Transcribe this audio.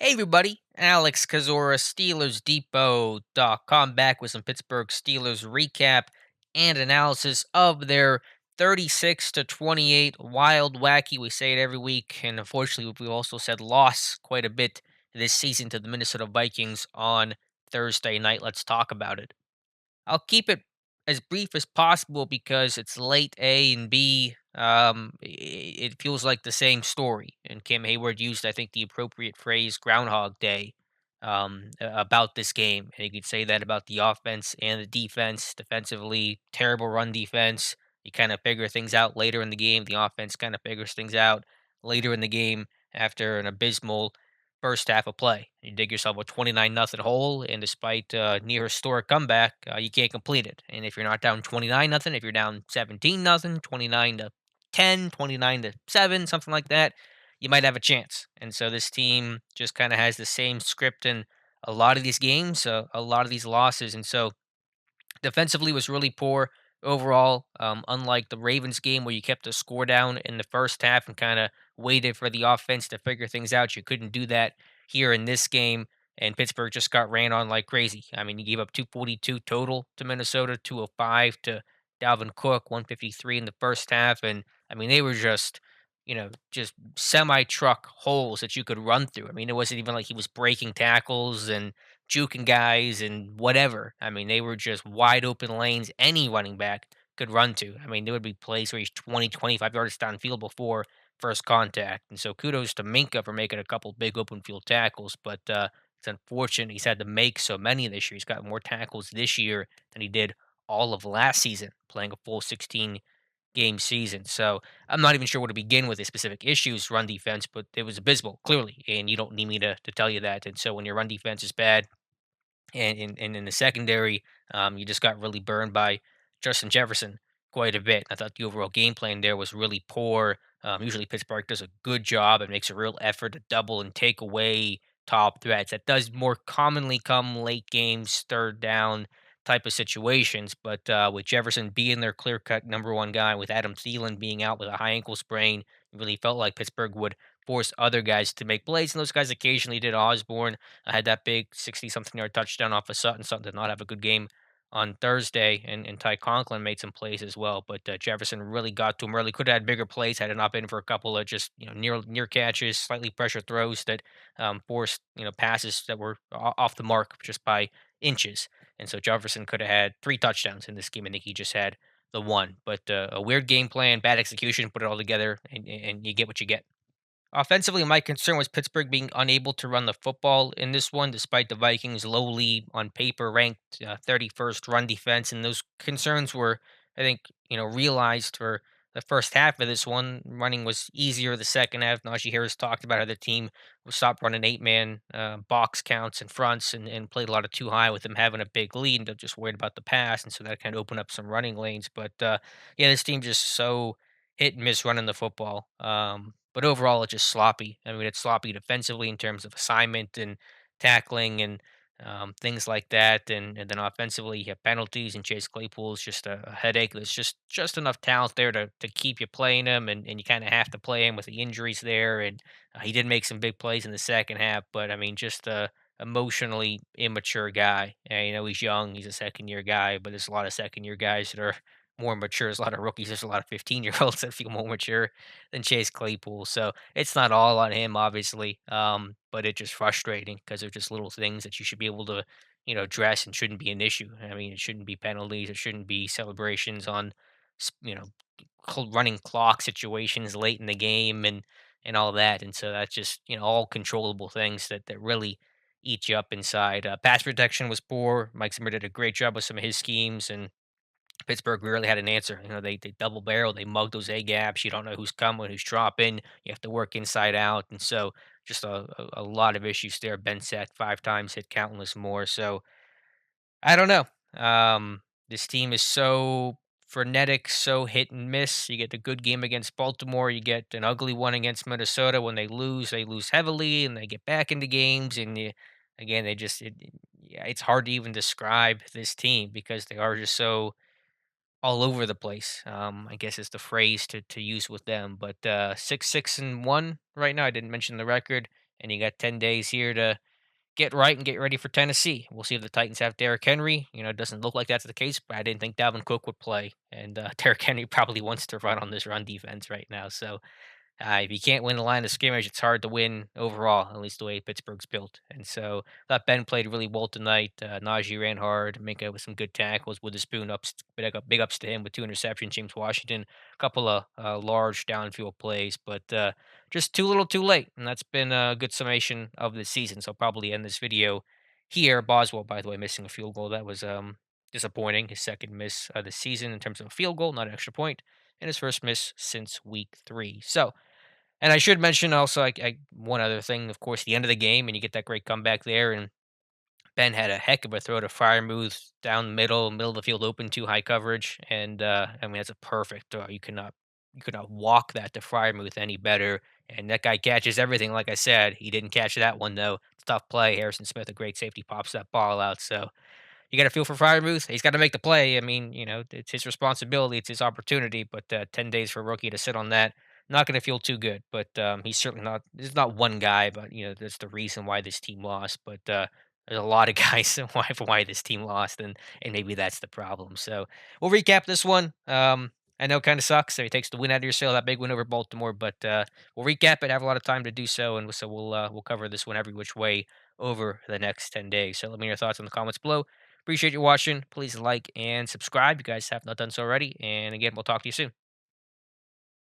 Hey everybody, Alex Kazora, SteelersDepot.com back with some Pittsburgh Steelers recap and analysis of their 36 to 28 wild wacky. We say it every week, and unfortunately, we also said loss quite a bit this season to the Minnesota Vikings on Thursday night. Let's talk about it. I'll keep it as brief as possible because it's late A and B. It feels like the same story. And Cam Hayward used, I think, the appropriate phrase "Groundhog Day" about this game. And you could say that about the offense and the defense. Defensively, terrible run defense. You kind of figure things out later in the game. The offense kind of figures things out later in the game after an abysmal first half of play. You dig yourself a 29-0 hole, and despite near historic comeback, you can't complete it. And if you're not down 29-0, if you're down 17-0, 29 to 10, 29 to 7, something like that, you might have a chance. And so this team just kind of has the same script in a lot of these games, a lot of these losses. And so defensively was really poor overall. Unlike the Ravens game where you kept the score down in the first half and kind of waited for the offense to figure things out, you couldn't do that here in this game. And Pittsburgh just got ran on like crazy. I mean, you gave up 242 total to Minnesota, 205 to Dalvin Cook, 153 in the first half. And I mean, they were just semi truck holes that you could run through. I mean, it wasn't even like he was breaking tackles and juking guys and whatever. I mean, they were just wide open lanes any running back could run to. I mean, there would be plays where he's 20, 25 yards downfield before first contact. And so kudos to Minka for making a couple big open field tackles. But it's unfortunate he's had to make so many this year. He's got more tackles this year than he did all of last season, playing a full 16 game season. So I'm not even sure where to begin with the specific issues run defense, but it was abysmal, clearly. And you don't need me to tell you that. And so when your run defense is bad, and in the secondary, you just got really burned by Justin Jefferson quite a bit. I thought the overall game plan there was really poor. Usually Pittsburgh does a good job and makes a real effort to double and take away top threats. That does more commonly come late games, third down type of situations. But with Jefferson being their clear cut number one guy, with Adam Thielen being out with a high ankle sprain, it really felt like Pittsburgh would force other guys to make plays. And those guys occasionally did. Osborne had that big 60-something yard touchdown off of Sutton. Sutton did not have a good game on Thursday, and Ty Conklin made some plays as well. But Jefferson really got to him early. Could have had bigger plays had it not been for a couple of just near catches, slightly pressure throws that forced passes that were off the mark just by inches. And so Jefferson could have had 3 touchdowns in this game. I think he just had the one. But a weird game plan, bad execution. Put it all together, and you get what you get. Offensively, my concern was Pittsburgh being unable to run the football in this one, despite the Vikings lowly on paper ranked 31st run defense, and those concerns were, I think, realized for the first half of this one. Running was easier the second half. Najee Harris talked about how the team would stop running 8-man box counts and fronts and played a lot of too high with them having a big lead, and they're just worried about the pass, and so that kind of opened up some running lanes. But yeah, this team just so hit and miss running the football. But overall, it's just sloppy. I mean, it's sloppy defensively in terms of assignment and tackling and things like that. And then offensively, you have penalties, and Chase Claypool is just a headache. There's just enough talent there to keep you playing him, and you kind of have to play him with the injuries there. And he did make some big plays in the second half, but I mean, just a emotionally immature guy. And, he's young, he's a second year guy, but there's a lot of second year guys that are more mature. There's a lot of rookies. There's a lot of 15-year-olds that feel more mature than Chase Claypool. So it's not all on him, obviously. But it's just frustrating because they're just little things that you should be able to, address and shouldn't be an issue. I mean, it shouldn't be penalties. It shouldn't be celebrations on, s- you know, running clock situations late in the game and all that. And so that's just all controllable things that really eat you up inside. Pass protection was poor. Mike Zimmer did a great job with some of his schemes, and Pittsburgh rarely had an answer. They double barrel, they mug those A gaps. You don't know who's coming, who's dropping. You have to work inside out, and so just a lot of issues there. Ben sacked 5 times, hit countless more. So I don't know. This team is so frenetic, so hit and miss. You get the good game against Baltimore, you get an ugly one against Minnesota. When they lose heavily, and they get back into games. And again, yeah, it's hard to even describe this team because they are just so all over the place. I guess is the phrase to use with them. But 6-6-1 right now. I didn't mention the record, and you got 10 days here to get right and get ready for Tennessee. We'll see if the Titans have Derrick Henry. It doesn't look like that's the case, but I didn't think Dalvin Cook would play, and Derrick Henry probably wants to run on this run defense right now. So if you can't win the line of scrimmage, it's hard to win overall, at least the way Pittsburgh's built. And so thought Ben played really well tonight. Najee ran hard, Minka with some good tackles. Witherspoon big ups to him with 2 interceptions. James Washington, a couple of large downfield plays, but just too little, too late. And that's been a good summation of the season. So I'll probably end this video here. Boswell, by the way, missing a field goal. That was disappointing. His second miss of the season in terms of a field goal, not an extra point, and his first miss since week 3. So and I should mention also, one other thing, of course, the end of the game, and you get that great comeback there. And Ben had a heck of a throw to Firemouth down the middle of the field, open to high coverage, and I mean that's a perfect throw. You could not walk that to Firemouth any better. And that guy catches everything. Like I said, he didn't catch that one though. It's a tough play. Harrison Smith, a great safety, pops that ball out. So you got to feel for Freiermuth. He's got to make the play. I mean, it's his responsibility, it's his opportunity. But 10 days for a rookie to sit on that, not going to feel too good. But he's certainly not. There's not one guy, but that's the reason why this team lost. But there's a lot of guys why this team lost, and maybe that's the problem. So we'll recap this one. I know it kind of sucks. So it takes the win out of your sail, that big win over Baltimore, but we'll recap it. Have a lot of time to do so, and so we'll cover this one every which way over the next 10 days. So let me know your thoughts in the comments below. Appreciate you watching. Please like and subscribe. You guys have not done so already. And again, we'll talk to you soon.